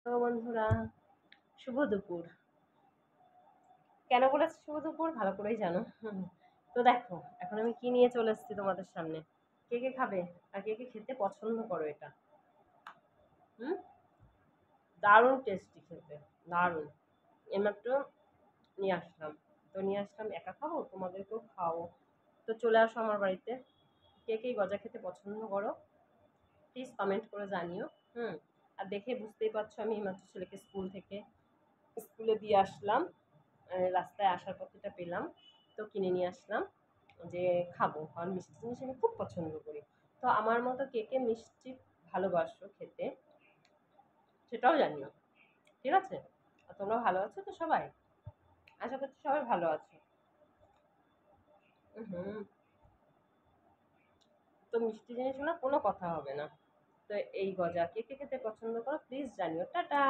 তো বন্ধুরা, শুভ দুপুর। কেন বলেছি শুভ দুপুর ভালো করেই জানো। তো দেখো, এখন আমি কি নিয়ে চলে এসেছি তোমাদের সামনে। কে কে খাবে আর কে কে খেতে পছন্দ করো এটা? হুম, দারুণ টেস্টি খেতে, দারুণ। এইমাত্র নিয়ে আসলাম, একা খাবো, তোমাদেরকেও খাও। তো চলে আসো আমার বাড়িতে। কে কে গজা খেতে পছন্দ করো প্লিজ কমেন্ট করে জানিও। হুম। আর দেখে বুঝতেই পারছো আমি এইমাত্র ছেলেকে স্কুলে দিয়ে আসলাম। রাস্তায় আসার পথেটা পেলাম, তো কিনে নিয়ে আসলাম যে খাবো, কারণ মিষ্টি জিনিস আমি খুব পছন্দ করি। তো আমার মতো কে কে মিষ্টি ভালোবাসো খেতে সেটাও জানিও, ঠিক আছে? আর তোমরা ভালো আছো তো সবাই? আশা করছি সবাই ভালো আছো। হুম। তো মিষ্টি জিনিস না কোনো কথা হবে না। তো এই গজা কে কে খেতে পছন্দ করো প্লিজ জানিও। টাটা।